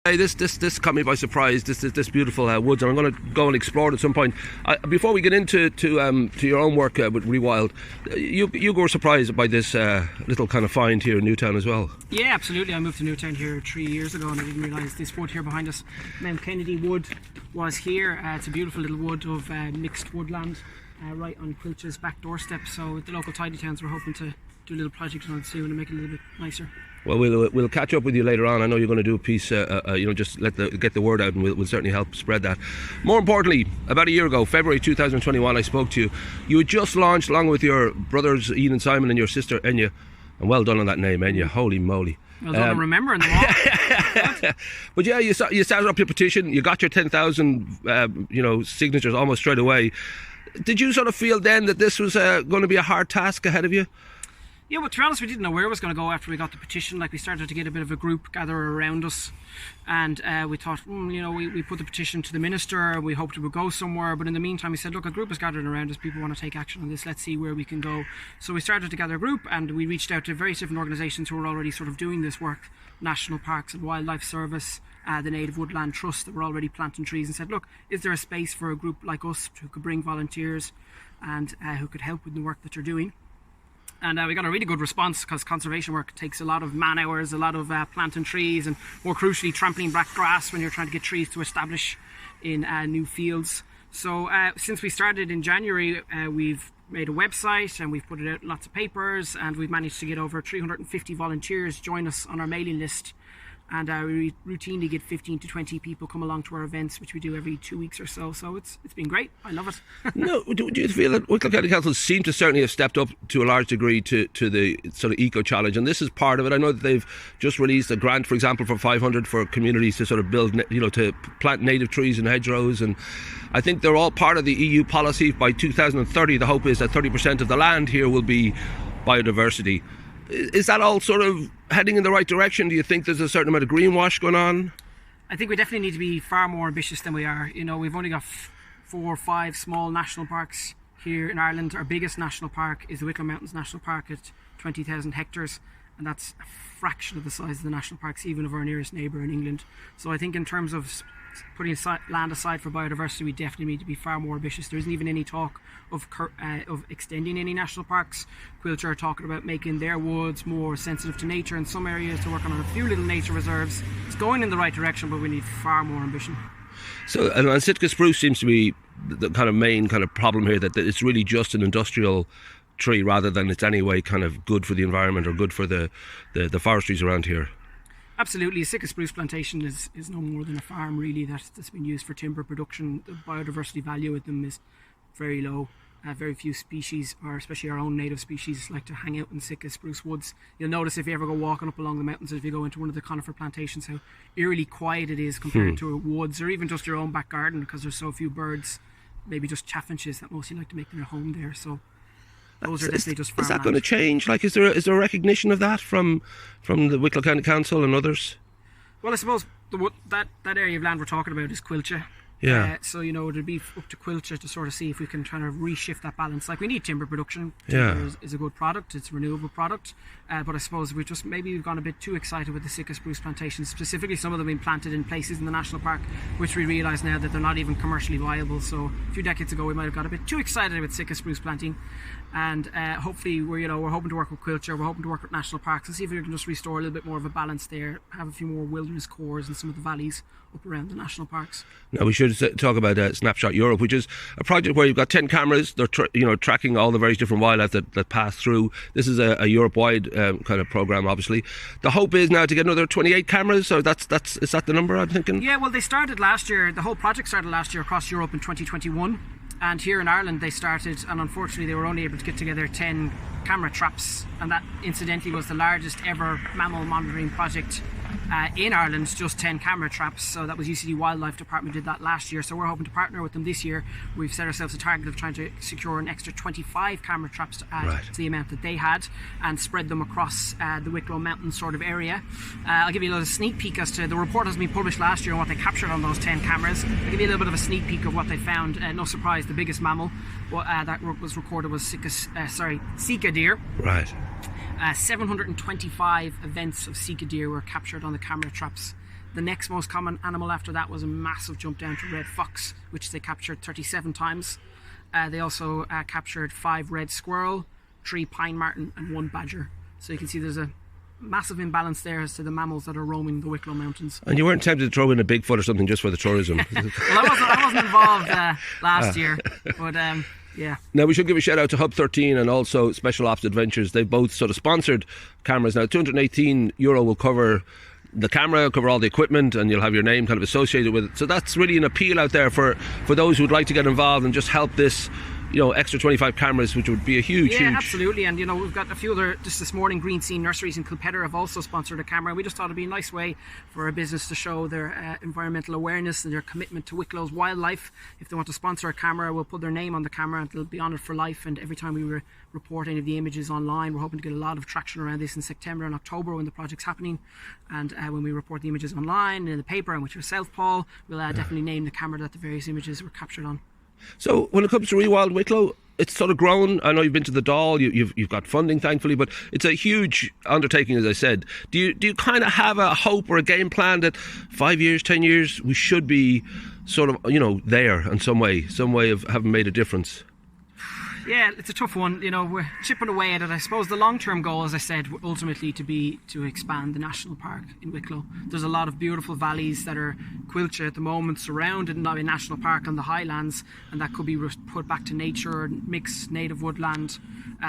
Hey, this caught me by surprise. This beautiful woods, and I'm going to go and explore it at some point. Before we get into your own work with ReWild, you were surprised by this little kind of find here in Newtown as well. Yeah, absolutely. I moved to Newtown here 3 years ago, and I didn't realise this wood here behind us, Kennedy Wood, was here. It's a beautiful little wood of mixed woodland, right on Quilcha's back doorstep. So with the local tidy towns, we're hoping to do a little project on it soon and make it a little bit nicer. Well, we'll catch up with you later on. I know you're going to do a piece, just get the word out, and we'll certainly help spread that. More importantly, about a year ago, February 2021, I spoke to you. You had just launched, along with your brothers Ian and Simon and your sister Enya, and well done on that name, Enya. Holy moly! Well done on remembering them all. But yeah, you started up your petition. You got your 10,000, signatures almost straight away. Did you sort of feel then that this was going to be a hard task ahead of you? Yeah, well, to be honest, we didn't know where it was going to go after we got the petition. Like, we started to get a bit of a group gather around us, and we thought, we put the petition to the minister, we hoped it would go somewhere, but in the meantime we said, look, a group is gathering around us, people want to take action on this, let's see where we can go. So we started to gather a group, and we reached out to various different organisations who were already sort of doing this work, National Parks and Wildlife Service, the Native Woodland Trust, that were already planting trees, and said, look, is there a space for a group like us who could bring volunteers and who could help with the work that you're doing? And we got a really good response, because conservation work takes a lot of man hours, a lot of planting trees, and more crucially trampling back grass when you're trying to get trees to establish in new fields. So since we started in January, we've made a website and we've put it out in lots of papers, and we've managed to get over 350 volunteers join us on our mailing list. And we routinely get 15 to 20 people come along to our events, which we do every 2 weeks or so. So it's been great. I love it. No, do you feel that Wicklow County Council seem to certainly have stepped up to a large degree to the sort of eco challenge, and this is part of it? I know that they've just released a grant, for example, for 500 for communities to sort of build, to plant native trees in hedgerows, and I think they're all part of the EU policy. By 2030, the hope is that 30% of the land here will be biodiversity. Is that all sort of heading in the right direction? Do you think there's a certain amount of greenwash going on? I think we definitely need to be far more ambitious than we are. We've only got 4 or 5 small national parks here in Ireland. Our biggest national park is the Wicklow Mountains National Park at 20,000 hectares, and that's a fraction of the size of the national parks even of our nearest neighbour in England. So I think in terms of putting land aside for biodiversity, we definitely need to be far more ambitious. There isn't even any talk of extending any national parks. Quilcha are talking about making their woods more sensitive to nature in some areas, to work on a few little nature reserves. It's going in the right direction, but we need far more ambition. So, and Sitka spruce seems to be the kind of main kind of problem here, that it's really just an industrial tree rather than it's any way kind of good for the environment or good for the forestries around here. Absolutely. A Sitka spruce plantation is no more than a farm, really, that's been used for timber production. The biodiversity value with them is very low. Very few species, or especially our own native species, like to hang out in Sitka spruce woods. You'll notice if you ever go walking up along the mountains, if you go into one of the conifer plantations, how eerily quiet it is compared to woods, or even just your own back garden, because there's so few birds, maybe just chaffinches that mostly like to make their home there. So those are definitely just farmland. Is that going to change? Like, is there a recognition of that from the Wicklow County Council and others? Well, I suppose that area of land we're talking about is Quilcha. Yeah. So it'd be up to Quilcha to sort of see if we can try to reshift that balance. Like, we need timber production. Timber is a good product. It's a renewable product. But I suppose we've gone a bit too excited with the Sitka spruce plantations. Specifically, some of them being planted in places in the national park, which we realise now that they're not even commercially viable. So a few decades ago, we might have got a bit too excited with Sitka spruce planting. And hopefully, we're hoping to work with Quilcha. We're hoping to work with national parks and see if we can just restore a little bit more of a balance there. Have a few more wilderness cores in some of the valleys up around the national parks. Now, we should talk about Snapshot Europe, which is a project where you've got 10 cameras. They're tracking all the various different wildlife that pass through. This is a Europe-wide kind of program, obviously. The hope is now to get another 28 cameras. So is that the number I'm thinking? Yeah, well, they started last year. The whole project started last year across Europe in 2021. And here in Ireland they started, and unfortunately they were only able to get together 10 camera traps, and that incidentally was the largest ever mammal monitoring project in Ireland, just 10 camera traps. So that was UCD Wildlife Department did that last year, so we're hoping to partner with them this year. We've set ourselves a target of trying to secure an extra 25 camera traps to add to the amount that they had, and spread them across the Wicklow Mountains sort of area. I'll give you a little sneak peek as to the report has been published last year on what they captured on those 10 cameras. I'll give you a little bit of a sneak peek of what they found. No surprise, the biggest mammal that was recorded was Sika deer. Right. 725 events of Sika deer were captured on the camera traps The next most common animal after that was a massive jump down to red fox, which they captured 37 times. They also captured 5 red squirrel, 3 pine marten and 1 badger. So you can see there's a massive imbalance there as to the mammals that are roaming the Wicklow Mountains. And you weren't tempted to throw in a Bigfoot or something just for the tourism? Well, I wasn't involved last year, but yeah. Now we should give a shout out to Hub 13 and also Special Ops Adventures. They both sort of sponsored cameras. Now €218 will cover the camera, cover all the equipment, and you'll have your name kind of associated with it. So that's really an appeal out there for those who'd like to get involved and just help this, extra 25 cameras, which would be a huge. Absolutely. And we've got a few other, just this morning, Green Sea Nurseries in Kilpetter have also sponsored a camera. We just thought it'd be a nice way for a business to show their environmental awareness and their commitment to Wicklow's wildlife. If they want to sponsor a camera, we'll put their name on the camera and it'll be on it for life. And every time we report any of the images online, we're hoping to get a lot of traction around this in September and October when the project's happening. And when we report the images online and in the paper, and with yourself, Paul, we'll definitely name the camera that the various images were captured on. So when it comes to ReWild Wicklow, it's sort of grown. I know you've been to the Dáil, you've got funding, thankfully, but it's a huge undertaking, as I said. Do you kind of have a hope or a game plan that 5 years, 10 years, we should be sort of, there in some way of having made a difference? Yeah, it's a tough one. We're chipping away at it. I suppose the long-term goal, as I said, ultimately to be to expand the national park in Wicklow. There's a lot of beautiful valleys that are quilcha at the moment, surrounded by a national park on the highlands, and that could be put back to nature and mixed native woodland.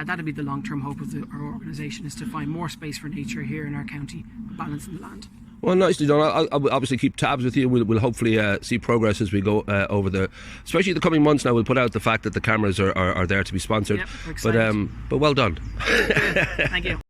That'd be the long-term hope of our organisation, is to find more space for nature here in our county, balancing the land. Well, nicely done. I'll obviously keep tabs with you. We'll hopefully see progress as we go over especially the coming months. Now we'll put out the fact that the cameras are there to be sponsored. Yep, we're excited. But well done. Thank you.